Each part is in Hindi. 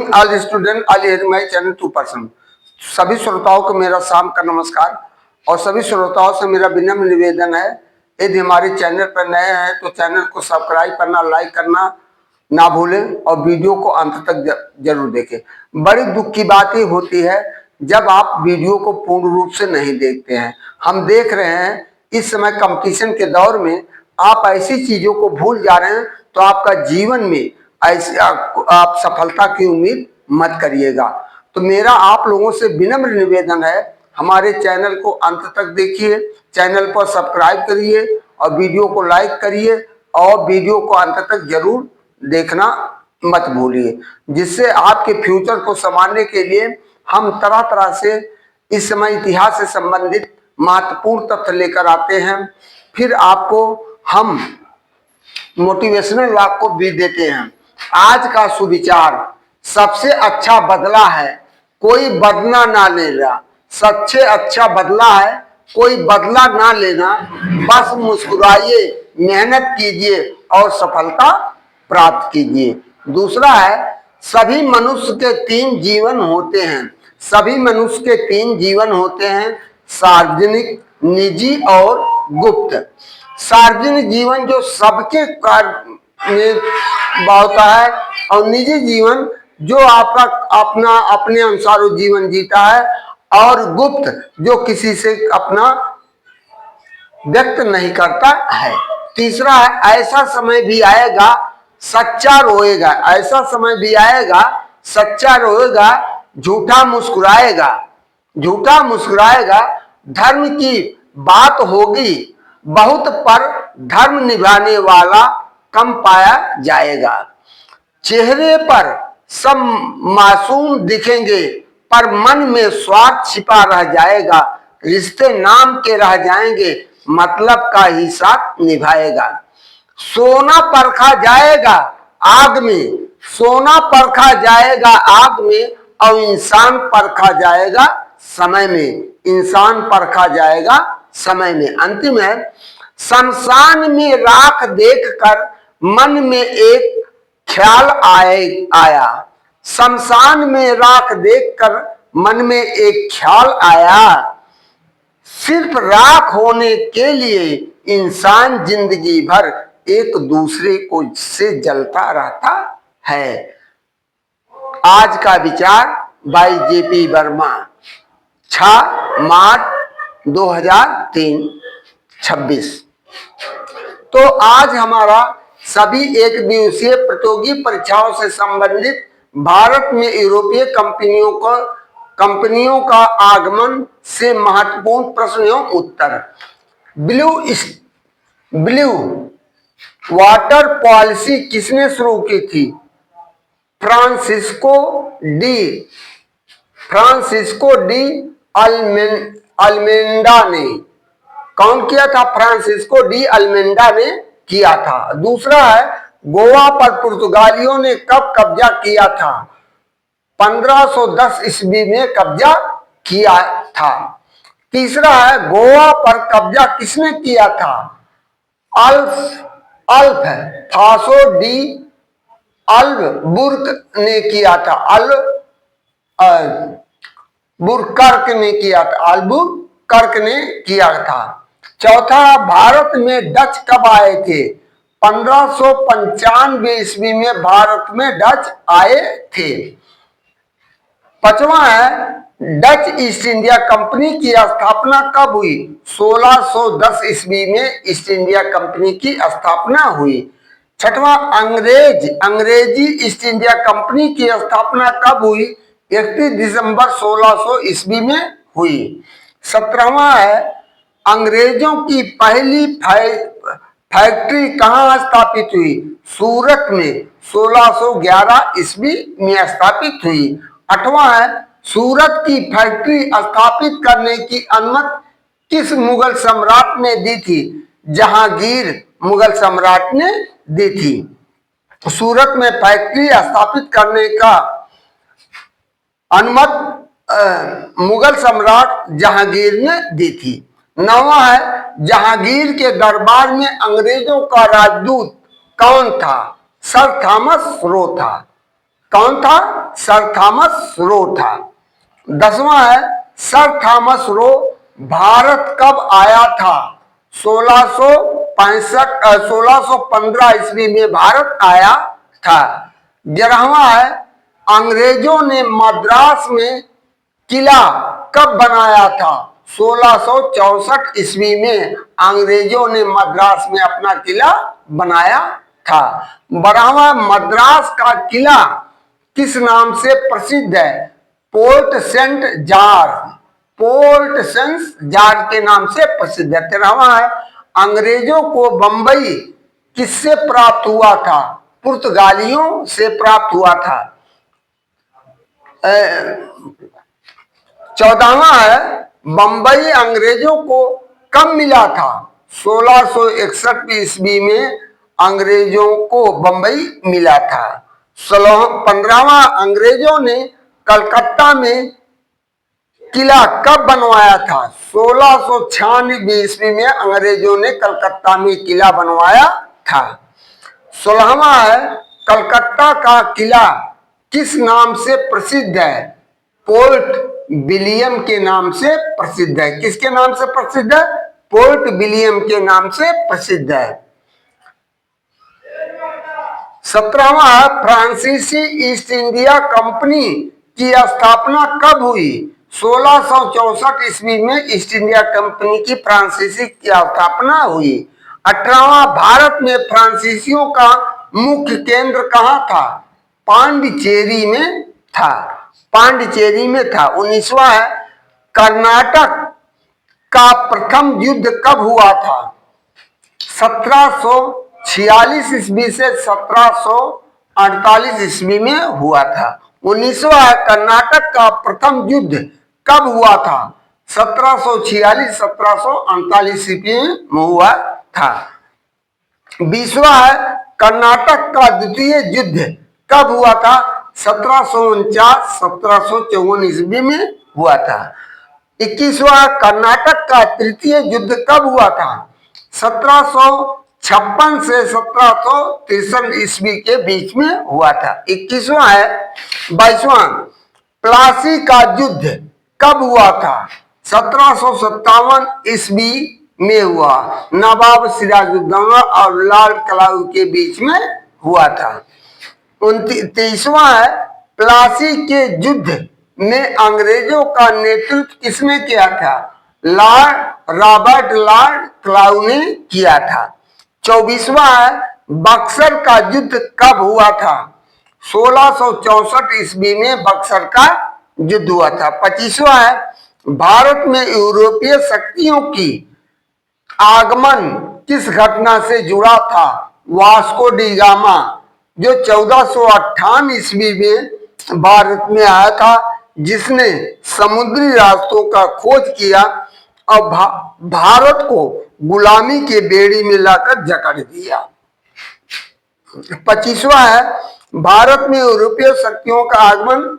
Morning all student, all here my channel 2%। सभी श्रोताओं को मेरा शाम का नमस्कार और सभी श्रोताओं से मेरा विनम्र निवेदन है, यदि हमारे चैनल पर नए हैं तो चैनल को सब्सक्राइब करना, लाइक करना ना भूलें और वीडियो को अंत तक जरूर देखें। बड़ी दुख की बात ये होती है जब आप वीडियो को पूर्ण रूप से नहीं देखते हैं। हम देख रहे हैं इस समय कंपटीशन के दौर में आप ऐसी चीजों को भूल जा रहे हैं, तो आपका जीवन में ऐसी आप सफलता की उम्मीद मत करिएगा। तो मेरा आप लोगों से विनम्र निवेदन है, हमारे चैनल को अंत तक देखिए, चैनल पर सब्सक्राइब करिए और वीडियो को लाइक करिए और वीडियो को अंत तक जरूर देखना मत भूलिए, जिससे आपके फ्यूचर को संभालने के लिए हम तरह तरह से इस समय इतिहास से संबंधित महत्वपूर्ण तथ्य लेकर आते हैं। फिर आपको हम मोटिवेशनल वाक को भी देते हैं। आज का सुविचार, सबसे अच्छा बदला है कोई बदला ना लेना। सबसे अच्छा बदला है कोई बदला ना लेना। बस मुस्कुराइए, मेहनत कीजिए और सफलता प्राप्त कीजिए। दूसरा है, सभी मनुष्य के 3 जीवन होते हैं। सभी मनुष्य के 3 जीवन होते हैं, सार्वजनिक, निजी और गुप्त। सार्वजनिक जीवन जो सबके कार्य में होता है और निजी जीवन जो आपका अपना अपने अनुसार जीवन जीता है, और गुप्त जो किसी से अपना व्यक्त नहीं करता है। तीसरा है, ऐसा समय भी आएगा सच्चा रोएगा। ऐसा समय भी आएगा सच्चा रोएगा, झूठा मुस्कुराएगा। झूठा मुस्कुराएगा। धर्म की बात होगी बहुत पर धर्म निभाने वाला कम पाया जाएगा। चेहरे पर सब मासूम दिखेंगे पर मन में स्वार्थ छिपा रह जाएगा। रिश्ते नाम के रह जाएंगे, मतलब का ही साथ निभाएगा। सोना परखा जाएगा आग में, सोना परखा जाएगा आग में और इंसान परखा जाएगा समय में। इंसान परखा जाएगा समय में। अंतिम है, शमशान में राख देखकर मन में एक ख्याल आया। शमशान में राख देखकर मन में एक ख्याल आया। सिर्फ राख होने के लिए इंसान जिंदगी भर एक दूसरे को से जलता रहता है। आज का विचार बाई जेपी वर्मा, 6 मार्च 2003, 26। तो आज हमारा सभी एक दिवसीय प्रतियोगी परीक्षाओं से संबंधित भारत में यूरोपीय कंपनियों का आगमन से महत्वपूर्ण प्रश्न एवं उत्तर। ब्लू वाटर पॉलिसी किसने शुरू की थी? फ्रांसिस्को डी अल्मेंडा ने। कौन किया था? फ्रांसिस्को डी अल्मेंडा ने किया था। दूसरा है, गोवा पर पुर्तगालियों ने कब कब्जा किया था? 1510 ईस्वी में कब्जा किया था। तीसरा है, गोवा पर कब्जा किसने किया था? अल्फांसो डी अल्बुर्क ने किया था। अल्बुकर्क ने किया था। अल्बुकर्क ने किया था। चौथा, भारत में डच कब आए थे? 1595 ईस्वी में भारत में डच आए थे। पांचवा है, डच ईस्ट इंडिया कंपनी की स्थापना कब हुई? 1610 ईस्वी में ईस्ट इंडिया कंपनी की स्थापना हुई। छठवां, अंग्रेजी ईस्ट इंडिया कंपनी की स्थापना कब हुई? 31 दिसंबर 1600 ईस्वी में हुई। 17वां है, अंग्रेजों की पहली फैक्ट्री कहाँ स्थापित हुई? सूरत में 1611 ईस्वी में स्थापित हुई। 8वां है, सूरत की फैक्ट्री स्थापित करने की अनुमति किस मुगल सम्राट ने दी थी? जहांगीर मुगल सम्राट ने दी थी। सूरत में फैक्ट्री स्थापित करने का अनुमति मुगल सम्राट जहांगीर ने दी थी। 9वां है, जहांगीर के दरबार में अंग्रेजों का राजदूत कौन था? सर थॉमस रो था। कौन था? सर थॉमस रो था। 10वां है, सर थॉमस रो भारत कब आया था? 1615 ईस्वी में भारत आया था। 11वां है, अंग्रेजों ने मद्रास में किला कब बनाया था? 1664 ईस्वी में अंग्रेजों ने मद्रास में अपना किला बनाया था। 12वां, मद्रास का किला किस नाम से प्रसिद्ध है? Port Saint George, Port Saint George के नाम से प्रसिद्ध है। 13वां है, अंग्रेजों को बंबई किससे प्राप्त हुआ था? पुर्तगालियों से प्राप्त हुआ था। 14वां है, बंबई अंग्रेजों को कब मिला था? 1661 ईस्वी में अंग्रेजों को बंबई मिला था। 15वां, अंग्रेजों ने कलकत्ता में किला कब बनवाया था? 1696 ईस्वी में अंग्रेजों ने कलकत्ता में किला बनवाया था। 16वां है, कलकत्ता का किला किस नाम से प्रसिद्ध है? पोर्ट विलियम के नाम से प्रसिद्ध है। किसके नाम से प्रसिद्ध है? पोर्ट विलियम के नाम से प्रसिद्ध है। 17वां है, फ्रांसीसी ईस्ट इंडिया कंपनी की स्थापना कब हुई? 1664 ईस्वी में ईस्ट इंडिया कंपनी की फ्रांसीसी की स्थापना हुई। 18वां, भारत में फ्रांसीसियों का मुख्य केंद्र कहाँ था? पांडिचेरी में था, पांडिचेरी में था। 19वां है, कर्नाटक का प्रथम युद्ध कब हुआ था? 1746 ईस्वी से 1748 ईस्वी में हुआ था। 19वां है, कर्नाटक का प्रथम युद्ध कब हुआ था? 1746-1748 ईस्वी में हुआ था। 20वां है, कर्नाटक का द्वितीय युद्ध कब हुआ था? 1749-1754 ईस्वी में हुआ था। 21वां, कर्नाटक का तृतीय युद्ध कब हुआ था? 1756 से 1763 ईस्वी के बीच में हुआ था। 21वां है। 22वां, प्लासी का युद्ध कब हुआ था? 1757 ईस्वी में हुआ, नवाब सिराजुद्दौला और लाल कलाऊ के बीच में हुआ था। 23वां है, प्लासी के युद्ध में अंग्रेजों का नेतृत्व किसने किया था? रॉबर्ट लॉर्ड क्लाऊ ने किया था। 24वां है, बक्सर का युद्ध कब हुआ था? 1664 ईस्वी में बक्सर का युद्ध हुआ था। 25वां है, भारत में यूरोपीय शक्तियों की आगमन किस घटना से जुड़ा था? वास्को डी गामा, जो 1458 ईस्वी में भारत में आया था, जिसने समुद्री रास्तों का खोज किया और भारत को गुलामी के बेड़ी में लाकर जकड़ दिया। 25वां है, भारत में यूरोपीय शक्तियों का आगमन।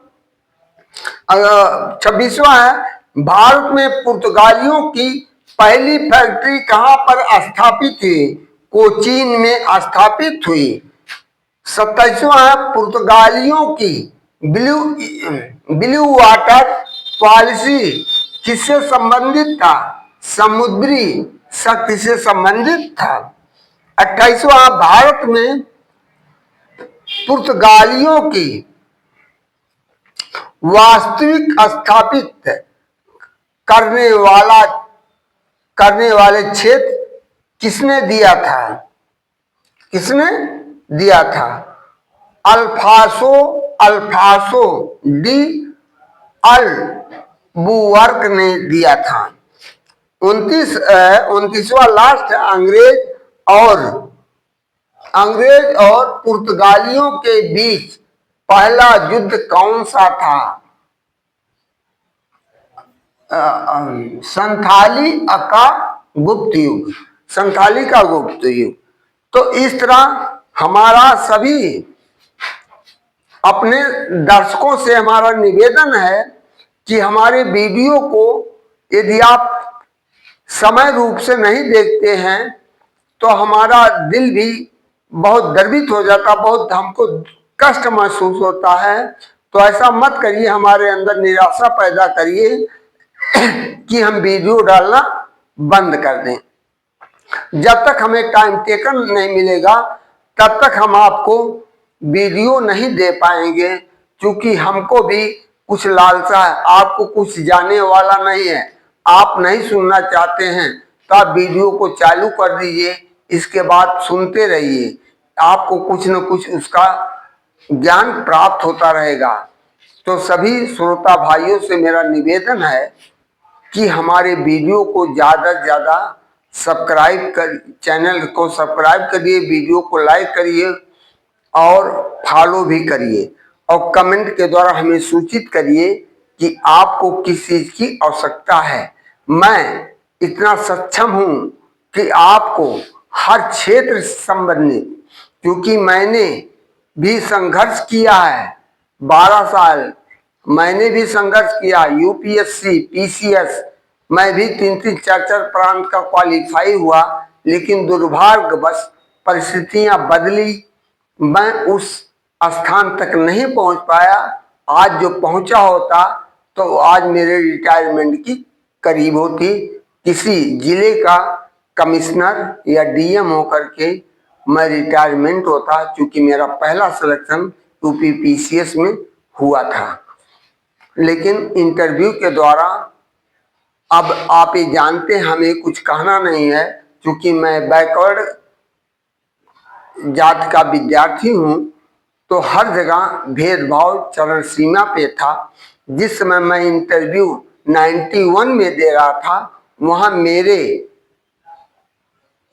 26वां है, भारत में पुर्तगालियों की पहली फैक्ट्री कहां पर स्थापित हुई? कोचीन में स्थापित हुई। 27वां है, पुर्तगालियों की ब्लू वाटर पॉलिसी किससे संबंधित था? समुद्री शक्ति से संबंधित था। 28वां, भारत में पुर्तगालियों की वास्तविक स्थापित करने वाले क्षेत्र किसने दिया था? किसने दिया था? अल्फासो डी अल्बुकर्क ने दिया था। 29वां लास्ट, अंग्रेज और पुर्तगालियों के बीच पहला युद्ध कौन सा था? संथाली का गुप्त युग, संथाली का गुप्त युग। तो इस तरह हमारा सभी अपने दर्शकों से हमारा निवेदन है कि हमारे वीडियो को यदि आप समय रूप से नहीं देखते हैं तो हमारा दिल भी बहुत गर्वित हो जाता, बहुत हमको कष्ट महसूस होता है तो ऐसा मत करिए, हमारे अंदर निराशा पैदा करिए कि हम वीडियो डालना बंद कर दें। जब तक हमें टाइम टेकन नहीं मिलेगा तब तक हम आपको वीडियो नहीं दे पाएंगे, क्योंकि हमको भी कुछ लालसा है। आपको कुछ जाने वाला नहीं है, आप नहीं सुनना चाहते हैं तो आप वीडियो को चालू कर दीजिए, इसके बाद सुनते रहिए, आपको कुछ न कुछ उसका ज्ञान प्राप्त होता रहेगा। तो सभी श्रोता भाइयों से मेरा निवेदन है कि हमारे वीडियो को ज़्यादा से ज़्यादा सब्सक्राइब कर, चैनल को सब्सक्राइब करिए, वीडियो को लाइक करिए और फॉलो भी करिए, और कमेंट के द्वारा हमें सूचित करिए कि आपको किस चीज़ की आवश्यकता है। मैं इतना सक्षम हूँ कि आपको हर क्षेत्र से संबंधित, क्योंकि मैंने भी संघर्ष किया है 12 साल, मैंने भी संघर्ष किया, यूपीएससी पीसीएस, मैं भी 3-3 4-4 प्रांत का क्वालिफाई हुआ, लेकिन दुर्भाग्यवश परिस्थितियां बदली, मैं उस स्थान तक नहीं पहुंच पाया। आज जो पहुंचा होता तो आज मेरे रिटायरमेंट की करीब होती, किसी जिले का कमिश्नर या डीएम होकर के मैं रिटायरमेंट होता, क्योंकि मेरा पहला सिलेक्शन यूपी पीसीएस में हुआ था। लेकिन इंटरव्यू के द्वारा, अब आप ये जानते हैं हमें कुछ कहना नहीं है, क्योंकि मैं बैकवर्ड जात का विद्यार्थी हूँ, तो हर जगह भेदभाव चरण सीमा पे था। जिस समय मैं इंटरव्यू 91 में दे रहा था, वहाँ मेरे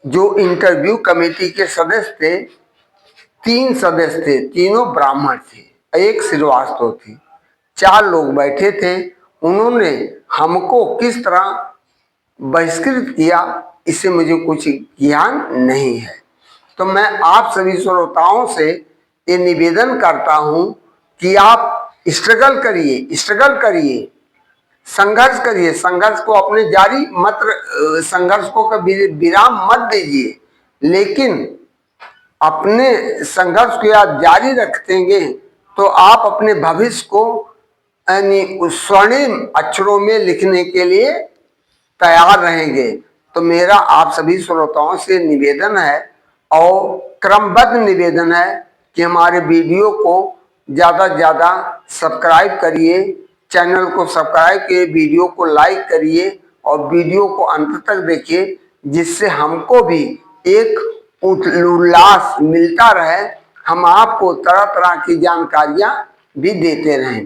जो इंटरव्यू कमेटी के सदस्य थे, 3 सदस्य थे, तीनों ब्राह्मण थे, एक श्रीवास्तव थी, 4 लोग बैठे थे। उन्होंने हमको किस तरह बहिष्कृत किया, इससे मुझे कुछ ज्ञान नहीं है। तो मैं आप सभी श्रोताओं से ये निवेदन करता हूं कि आप स्ट्रगल करिए, संघर्ष करिए, संघर्ष को अपने जारी मत, संघर्ष को कभी विराम मत दीजिए, लेकिन अपने संघर्ष को आप जारी रखेंगे तो आप अपने भविष्य को यानी स्वर्णिम अक्षरों में लिखने के लिए तैयार रहेंगे। तो मेरा आप सभी श्रोताओं से निवेदन है और क्रमबद्ध निवेदन है कि हमारे वीडियो को ज़्यादा से ज़्यादा सब्सक्राइब करिए, चैनल को सब्सक्राइब करिए, वीडियो को लाइक करिए और वीडियो को अंत तक देखिए, जिससे हमको भी एक उल्लास मिलता रहे, हम आपको तरह तरह की जानकारियां भी देते रहें।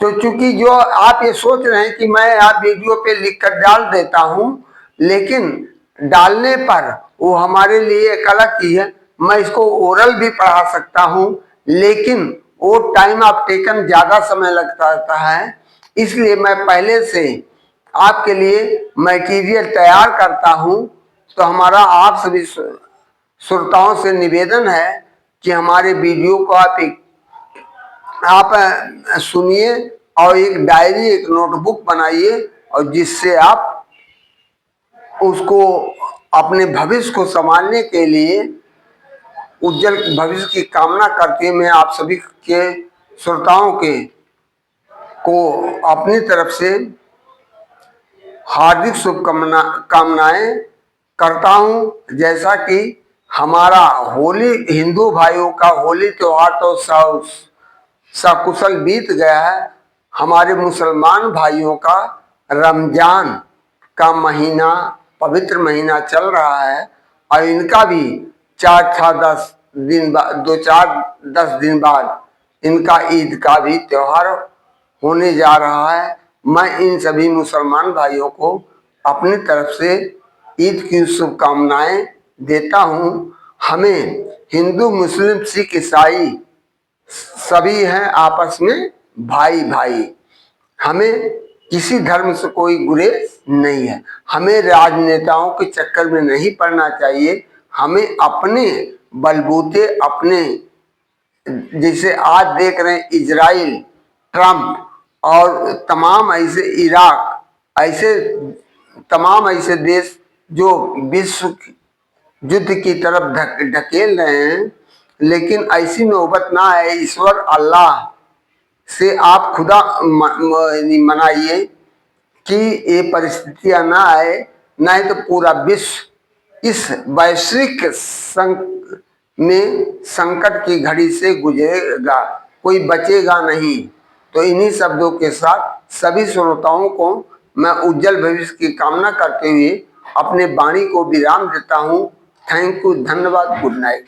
तो चूंकि जो आप ये सोच रहे हैं कि मैं आप वीडियो पे लिख कर डाल देता हूं, लेकिन डालने पर वो हमारे लिए एक अलग चीज है, मैं इसको ओरल भी पढ़ा सकता हूं, लेकिन वो टाइम आप टेकन ज्यादा समय लगता है, इसलिए मैं पहले से आपके लिए मटेरियल तैयार करता हूं। तो हमारा आप सभी श्रोताओं से निवेदन है कि हमारे वीडियो को आप सुनिए और एक डायरी, एक नोटबुक बनाइए, और जिससे आप उसको अपने भविष्य को संभालने के लिए उज्जवल भविष्य की कामना करते हुए मैं आप सभी के श्रोताओं के को अपनी तरफ से हार्दिक कामनाएं करता हूं। जैसा कि हमारा होली, हिंदू भाइयों का होली त्योहार तो सकुशल बीत गया है, हमारे मुसलमान भाइयों का रमजान का महीना, पवित्र महीना चल रहा है, और इनका भी 4-10 दिन बाद, 2-4-10 दिन बाद इनका ईद का भी त्योहार होने जा रहा है। मैं इन सभी मुसलमान भाइयों को अपनी तरफ से ईद की शुभकामनाएं देता हूं। हमें हिंदू, मुस्लिम, सिख, ईसाई सभी हैं आपस में भाई भाई, हमें किसी धर्म से कोई गुरेज नहीं है। हमें राजनेताओं के चक्कर में नहीं पड़ना चाहिए, हमें अपने बलबूते, अपने जैसे आज देख रहे हैं इजराइल, ट्रंप और तमाम ऐसे, इराक, ऐसे तमाम ऐसे देश जो विश्व युद्ध की तरफ ढकेल रहे हैं, लेकिन ऐसी नौबत ना आए, ईश्वर अल्लाह से आप खुदा मनाइए कि ये परिस्थितियां ना आए, नहीं तो पूरा विश्व इस वैश्विक में संकट की घड़ी से गुजरेगा, कोई बचेगा नहीं। तो इन्हीं शब्दों के साथ सभी श्रोताओं को मैं उज्जवल भविष्य की कामना करते हुए अपने वाणी को विराम देता हूँ। थैंक यू, धन्यवाद, गुड नाइट।